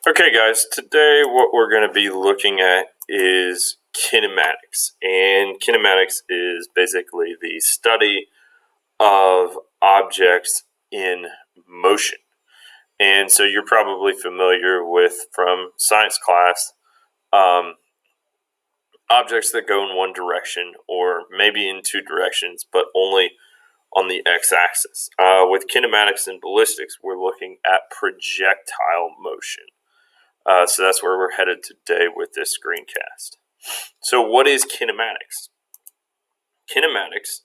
Okay guys, today what we're going to be looking at is kinematics. And kinematics is basically the study of objects in motion. And so you're probably familiar with, from science class, objects that go in one direction or maybe in two directions, but only on the x-axis. With kinematics and ballistics, we're looking at projectile motion. So that's where we're headed today with this screencast. So what is kinematics? Kinematics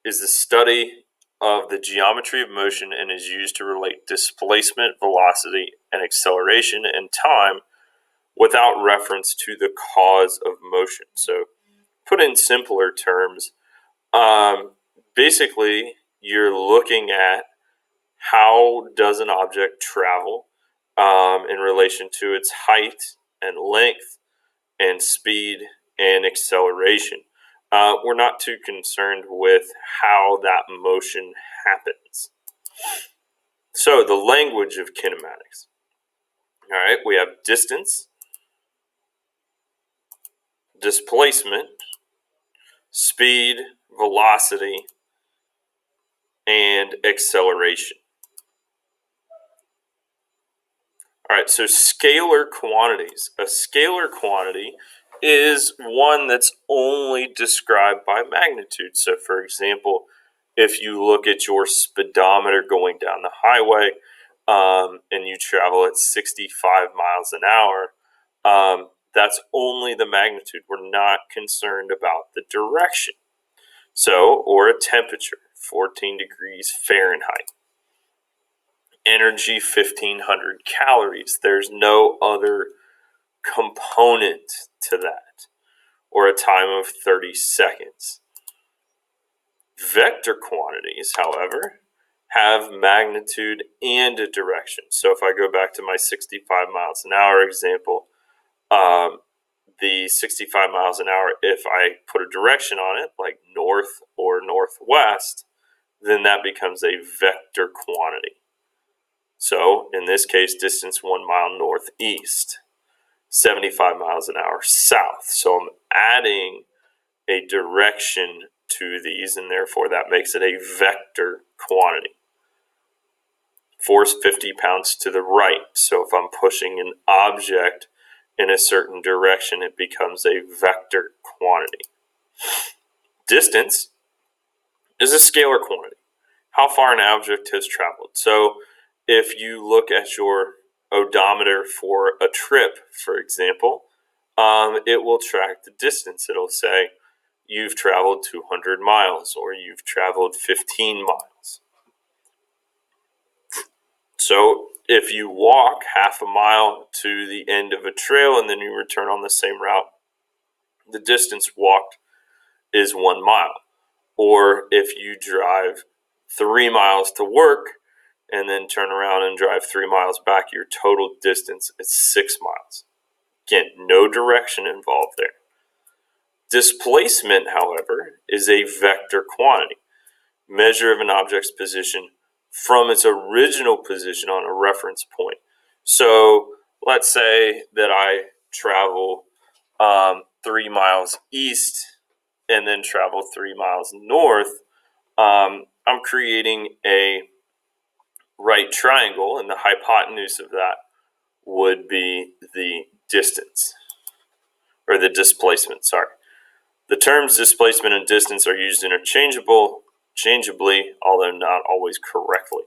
is the study of the geometry of motion and is used to relate displacement, velocity, and acceleration in time without reference to the cause of motion. So put in simpler terms, basically you're looking at how does an object travel in relation to its height and length and speed and acceleration. We're not too concerned with how that motion happens. So the language of kinematics. All right, we have distance, displacement, speed, velocity, and acceleration. All right, so scalar quantities. A scalar quantity is one that's only described by magnitude. So, for example, if you look at your speedometer going down the highway and you travel at 65 miles an hour, that's only the magnitude. We're not concerned about the direction. So, or a temperature, 14 degrees Fahrenheit. Energy, 1,500 calories. There's no other component to that. Or a time of 30 seconds. Vector quantities, however, have magnitude and a direction. So if I go back to my 65 miles an hour example, the 65 miles an hour, if I put a direction on it, like north or northwest, then that becomes a vector quantity. So, in this case, distance 1 mile northeast, 75 miles an hour south. So, I'm adding a direction to these, and therefore that makes it a vector quantity. Force 50 pounds to the right. So, if I'm pushing an object in a certain direction, it becomes a vector quantity. Distance is a scalar quantity. How far an object has traveled. So, if you look at your odometer for a trip, for example, it will track the distance. It'll say you've traveled 200 miles or you've traveled 15 miles. So if you walk half a mile to the end of a trail and then you return on the same route, the distance walked is 1 mile. Or if you drive 3 miles to work and then turn around and drive 3 miles back, your total distance is 6 miles. Again, no direction involved there. Displacement, however, is a vector quantity, measure of an object's position from its original position on a reference point. So let's say that I travel 3 miles east and then travel 3 miles north. I'm creating a right triangle, and the hypotenuse of that would be the distance, or the displacement, sorry. The terms displacement and distance are used interchangeably, although not always correctly.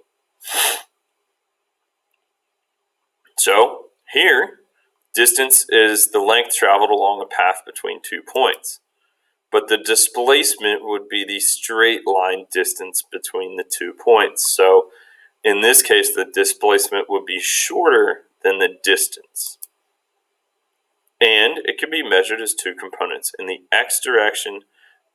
So, here, distance is the length traveled along a path between 2 points. But the displacement would be the straight line distance between the 2 points. So, in this case, the displacement would be shorter than the distance. And it can be measured as two components, in the x direction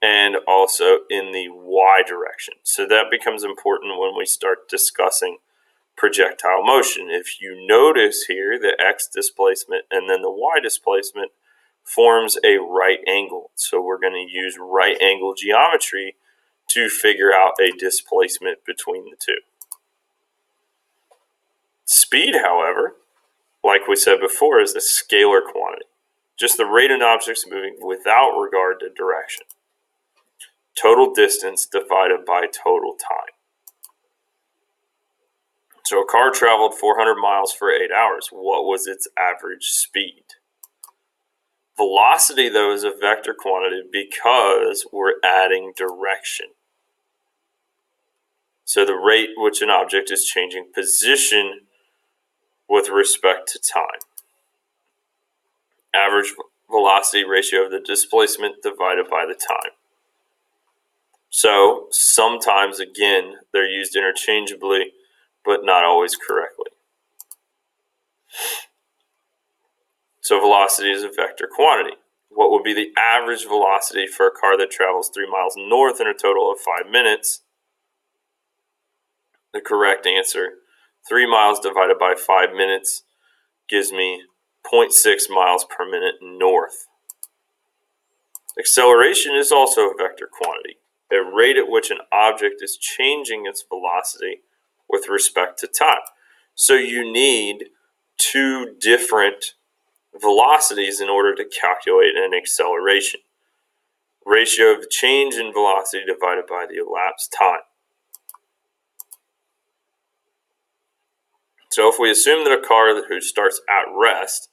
and also in the y direction. So that becomes important when we start discussing projectile motion. If you notice here, the x displacement and then the y displacement forms a right angle. So we're going to use right angle geometry to figure out a displacement between the two. Speed, however, like we said before, is a scalar quantity. Just the rate an object's moving without regard to direction. Total distance divided by total time. So a car traveled 400 miles for 8 hours. What was its average speed? Velocity, though, is a vector quantity because we're adding direction. So the rate which an object is changing position with respect to time. Average velocity ratio of the displacement divided by the time. So sometimes, again, they're used interchangeably, but not always correctly. So velocity is a vector quantity. What would be the average velocity for a car that travels 3 miles north in a total of 5 minutes? The correct answer, 3 miles divided by 5 minutes, gives me 0.6 miles per minute north. Acceleration is also a vector quantity, a rate at which an object is changing its velocity with respect to time. So you need two different velocities in order to calculate an acceleration. Ratio of the change in velocity divided by the elapsed time. So if we assume that a car who starts at rest,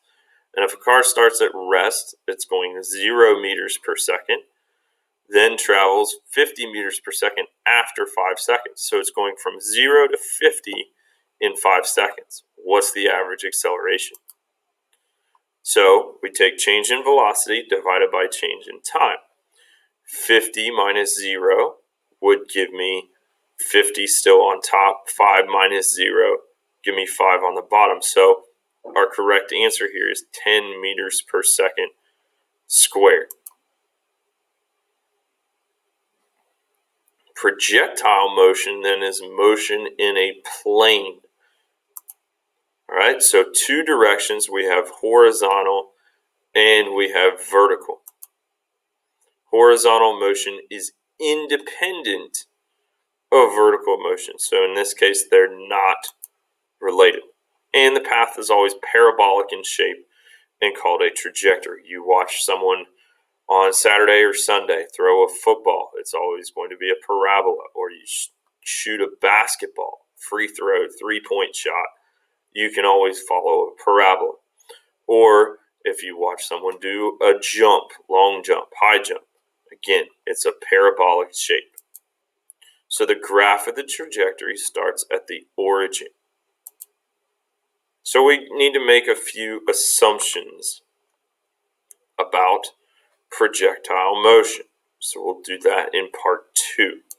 and if a car starts at rest, it's going 0 meters per second, then travels 50 meters per second after 5 seconds. So it's going from 0 to 50 in 5 seconds. What's the average acceleration? So we take change in velocity divided by change in time. 50 minus 0 would give me 50 still on top. 5 minus 0 give me 5 on the bottom. So our correct answer here is 10 meters per second squared. Projectile motion then is motion in a plane. All right, so two directions. We have horizontal and we have vertical. Horizontal motion is independent of vertical motion. So in this case, they're not related. And the path is always parabolic in shape and called a trajectory. You watch someone on Saturday or Sunday throw a football, it's always going to be a parabola. Or you shoot a basketball, free throw, 3-point shot, you can always follow a parabola. Or if you watch someone do a jump, long jump, high jump, again, it's a parabolic shape. So the graph of the trajectory starts at the origin. So we need to make a few assumptions about projectile motion. So we'll do that in part 2.